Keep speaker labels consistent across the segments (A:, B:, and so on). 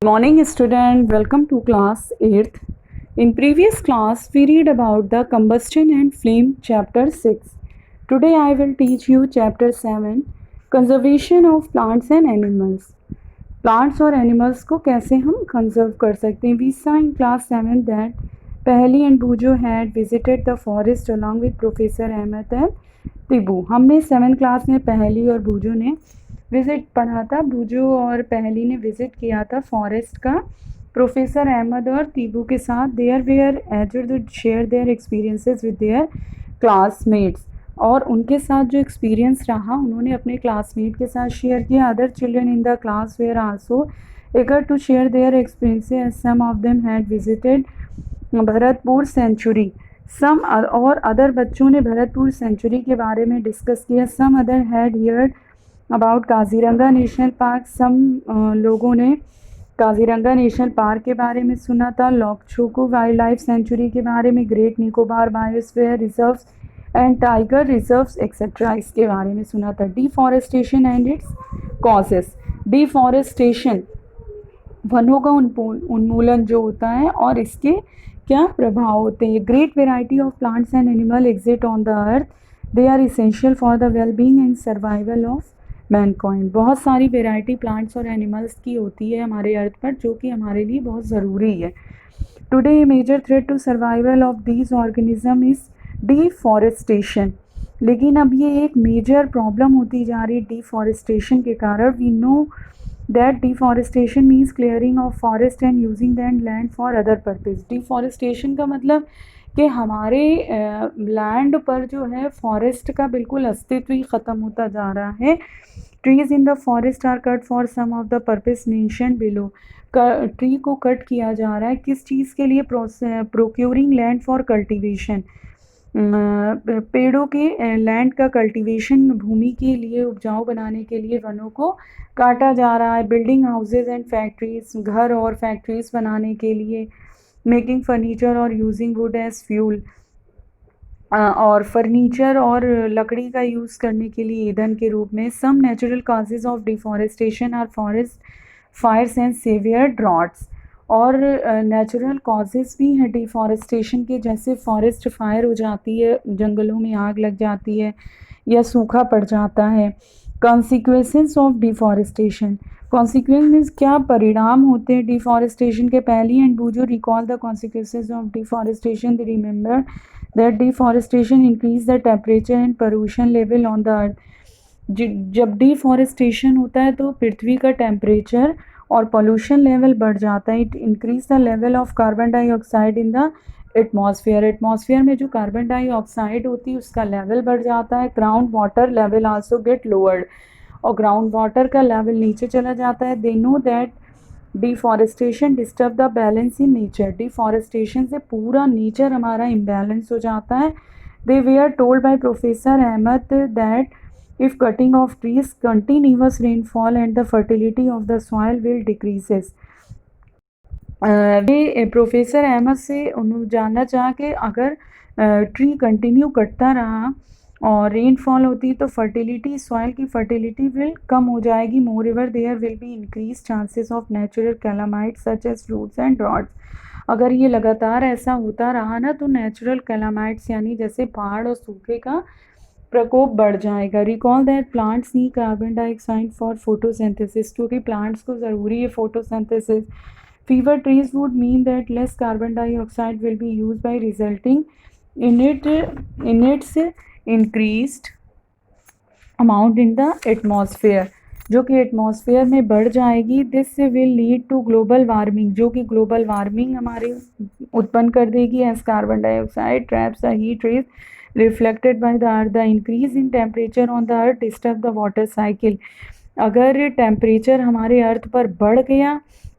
A: Morning student, welcome to class 8th. In previous class we read about the combustion and flame chapter 6. Today I will teach you chapter 7, conservation of plants and animals. Plants और animals को कैसे हम conserve कर सकते हैं. We saw in class 7 that Paheli and Bujo had visited the forest along with Professor Ahmed and Tibu. हमने 7th class में पहली और बूजो ने विज़िट पढ़ा था. बूजो और पहली ने विज़िट किया था फॉरेस्ट का प्रोफेसर अहमद और तीबू के साथ. There were eager to share their experiences with their classmates, और उनके साथ जो एक्सपीरियंस रहा उन्होंने अपने क्लासमेट के साथ शेयर किया. Other children in the class where also eager to share their experiences. Some of them had visited Bharatpur sanctuary. Some और अदर बच्चों ने भरतपुर सेंचुरी के बारे में डिस्कस किया. Some other had heard about Kaziranga national park. Some लोगों ने काजीरंगा नेशनल पार्क के बारे में सुना था. लोकछोको वाइल्ड लाइफ सेंचुरी के बारे में, great Nicobar biosphere reserves and tiger reserves etcetera इसके बारे में सुना था. Deforestation and it's causes. Deforestation वनों का उन्मूलन जो होता है और इसके क्या प्रभाव होते हैं. Great variety of plants and animal exist on the earth. They are essential for the well being and survival of mankind. बहुत सारी वेराइटी प्लांट्स और एनिमल्स की होती है हमारे अर्थ पर जो कि हमारे लिए बहुत ज़रूरी है. Today a major threat to survival of these organism is deforestation. लेकिन अब ये एक मेजर प्रॉब्लम होती जा रही है डिफॉरेस्टेशन के कारण. We know that deforestation means clearing of forest and using that land for other purpose. deforestation का मतलब कि हमारे लैंड पर जो है फॉरेस्ट का बिल्कुल अस्तित्व ही ख़त्म होता जा रहा है. Trees in the forest are cut for some of the purpose mentioned below. Tree को कट किया जा रहा है किस चीज़ के लिए? Procuring land for cultivation. पेड़ों के लैंड का कल्टीवेशन, भूमि के लिए उपजाऊ बनाने के लिए वनों को काटा जा रहा है. बिल्डिंग हाउसेज एंड फैक्ट्रीज, घर और फैक्ट्रीज बनाने के लिए. मेकिंग फर्नीचर और यूजिंग वुड एज फ्यूल. और फर्नीचर और लकड़ी का यूज़ करने के लिए ईंधन के रूप में. Some natural causes of deforestation are forest fires and severe droughts. और नेचुरल कॉजेज़ भी हैं डिफॉरेस्टेशन के, जैसे फॉरेस्ट फायर हो जाती है, जंगलों में आग लग जाती है या सूखा पड़ जाता है. Consequences of deforestation. Consequence means क्या परिणाम होते हैं डिफॉरेस्टेशन के. पहली and बूजो recall the consequences of deforestation. They remember that deforestation increase the temperature and pollution level on the अर्थ. जब डिफॉरेस्टेशन होता है तो पृथ्वी का टेम्परेचर और पोल्यूशन लेवल बढ़ जाता है. It increase the level of carbon dioxide in the atmosphere. Atmosphere में जो कार्बन डाइऑक्साइड होती है उसका लेवल बढ़ जाता है. Ground water level also get lowered, और ग्राउंड वाटर का लेवल नीचे चला जाता है. They know that deforestation disturb the balance in nature. Deforestation से पूरा नेचर हमारा इम्बैलेंस हो जाता है. They were told by professor Ahmed that if cutting of trees, continuous rainfall and the fertility of the soil will decreases. ये professor Ahmad से उन्होंने जानना चाहा कि अगर ट्री कंटिन्यू कटता रहा और रेनफॉल होती तो फर्टिलिटी, सॉइल की फर्टिलिटी विल कम हो जाएगी. Moreover there will be increase chances of natural calamities such as floods and droughts. अगर ये लगातार ऐसा होता रहा ना तो नेचुरल कैलामाइट्स यानी जैसे बाढ़ और सूखे का प्रकोप बढ़ जाएगा. Recall that plants need carbon dioxide for photosynthesis, क्योंकि प्लांट्स को ज़रूरी है photosynthesis. Fewer trees would mean that less carbon dioxide will be used by resulting in its increased amount in the atmosphere, जो कि एटमॉस्फेयर में बढ़ जाएगी. This will lead to global warming, जो कि ग्लोबल वार्मिंग हमारे उत्पन्न कर देगी. As carbon dioxide traps the heat rays reflected by the earth. The increase in temperature on the earth disturb the water cycle. अगर टेम्परेचर हमारे अर्थ पर बढ़ गया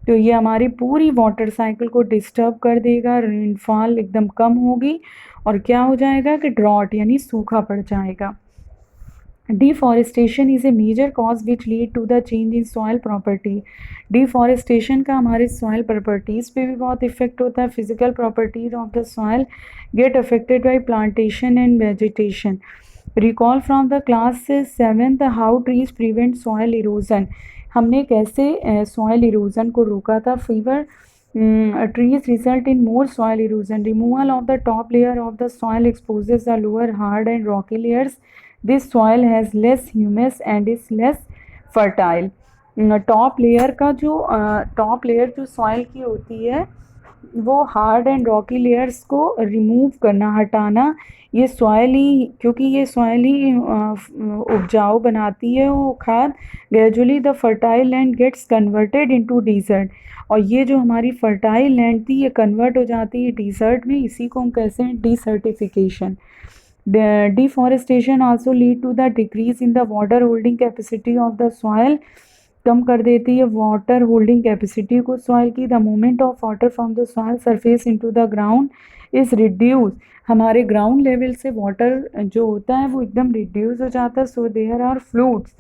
A: तो ये हमारी पूरी वाटर साइकिल को डिस्टर्ब कर देगा. रेनफॉल एकदम कम होगी और क्या हो जाएगा कि ड्रॉट यानी सूखा पड़ जाएगा. Deforestation is a major cause which lead to the change in soil property. Deforestation का हमारे सॉइल प्रॉपर्टीज़ पे भी बहुत इफेक्ट होता है. Physical properties of the soil get affected by plantation and vegetation. Recall from the class 7th how trees prevent soil erosion. हमने कैसे soil erosion को रोका था। Fever trees result in more soil erosion. Removal of the top layer of the soil exposes the lower hard and rocky layers. This soil has less humus and is less fertile. Top layer का जो top layer जो soil की होती है वो hard and Rocky layers को remove करना, हटाना, ये सॉइल ही, क्योंकि ये सॉइल ही उपजाऊ बनाती है वो खाद। Gradually the fertile land gets converted into desert, और ये जो हमारी फर्टाइल लैंड थी ये कन्वर्ट हो जाती है डिजर्ट में। इसी को हम कहते हैं desertification. Deforestation also lead to the decrease in the water holding capacity of the soil, कम कर देती है वाटर होल्डिंग कैपेसिटी को सॉइल की। The movement of water from the soil surface into the ground is reduce, हमारे ground level से water जो होता है वो एकदम रिड्यूस हो जाता है। सो देयर आर फ्लूड्स,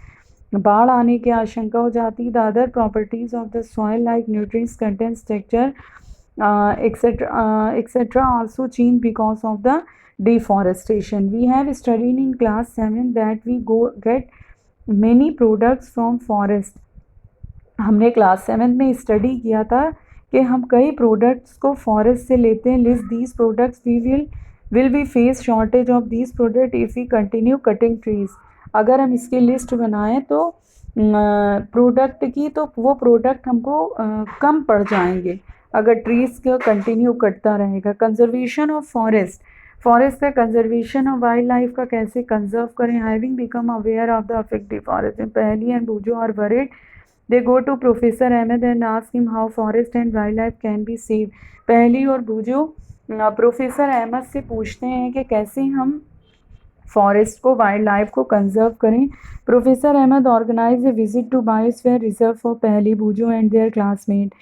A: बाढ़ आने की आशंका हो जाती है। The other properties of the soil like nutrients content structure etc also change because of the deforestation. We have studied in class 7 that we get many products from forest. हमने class 7 में study किया था कि हम कई products को forest से लेते हैं। List these products, we will be face shortage of these product if we continue cutting trees. अगर हम इसकी लिस्ट बनाएं तो प्रोडक्ट की, तो वो प्रोडक्ट हमको कम पड़ जाएंगे अगर ट्रीज़ का कंटिन्यू कटता रहेगा। कंजर्वेशन ऑफ फॉरेस्ट, फॉरेस्ट का कंजर्वेशन और वाइल्ड लाइफ का कैसे कंजर्व करें। Having become aware of the affect deforestation, Paheli and Boojho are worried, they go to professor Ahmed and ask him how forest and wildlife can be save. Paheli और बूजो professor Ahmad से पूछते हैं कि कैसे हम फॉरेस्ट को, वाइल्ड लाइफ को कंजर्व करें। Professor Ahmed organize a visit to biosphere reserve for Paheli Boojho and their classmate.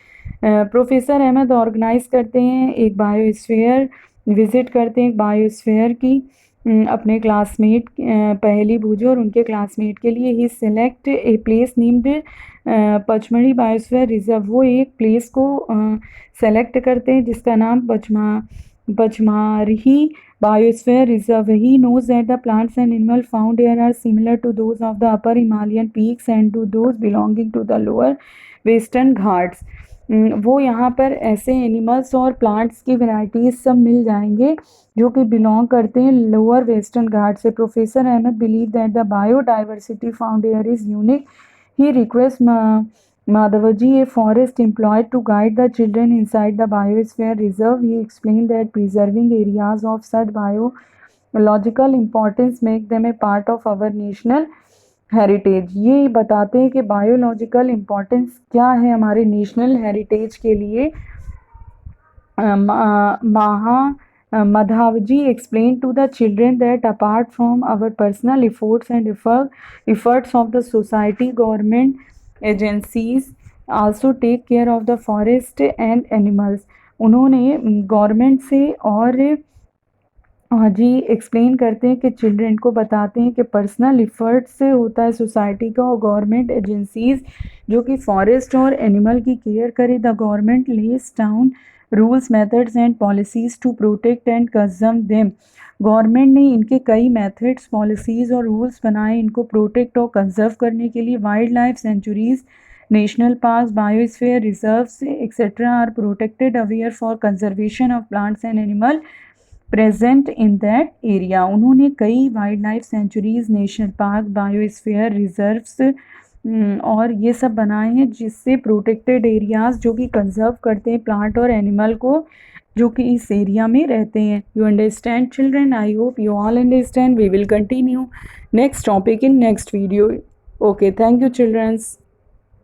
A: Professor Ahmed organize करते हैं एक बायोस्फीयर विज़िट करते हैं एक बायोस्फीयर की अपने क्लासमेट पहली बूजो और उनके क्लासमेट के लिए। He select a place named Pachmarhi biosphere reserve, वो एक प्लेस को सेलेक्ट करते हैं जिसका नाम Pachmarhi biosphere reserve. He knows that the plants and animal found here are similar to those of the upper Himalayan peaks and to those belonging to the lower Western Ghats. वो यहाँ पर ऐसे एनिमल्स और प्लांट्स की वैरायटीज़ सब मिल जाएंगे जो कि बिलोंग करते हैं लोअर वेस्टर्न घाट से। Professor Ahmad believe that the biodiversity found here is unique. He request Madhavaji, a forest employed to guide the children inside the biosphere reserve. He explained that preserving areas of such biological importance make them a part of our national heritage. ये बताते हैं कि biological importance क्या है हमारे national heritage के लिए। Madhavji explained to the children that apart from our personal efforts and efforts of the society, government agencies also take care of the forest and animals. उन्होंने गवर्नमेंट से और जी explain करते हैं कि चिल्ड्रन को बताते हैं कि पर्सनल इफ़र्ट से होता है सोसाइटी का और गवर्नमेंट एजेंसीज़ जो कि फॉरेस्ट और एनिमल की केयर करे। The government lays down rules methods and policies to protect and conserve them. Government ने इनके कई मेथड्स, पॉलिसीज़ और रूल्स बनाए इनको प्रोटेक्ट और कंजर्व करने के लिए। Wildlife sanctuaries, national parks, biosphere reserves etcetera are protected areas for conservation of plants and animal present in that area. उन्होंने कई wildlife sanctuaries, national park, biosphere reserves और ये सब बनाए हैं जिससे प्रोटेक्टेड एरियाज़ जो कि कंजर्व करते हैं प्लांट और एनिमल को जो कि इस एरिया में रहते हैं। You understand children? I hope you all understand. We will continue next topic in next video. Okay, thank you children's.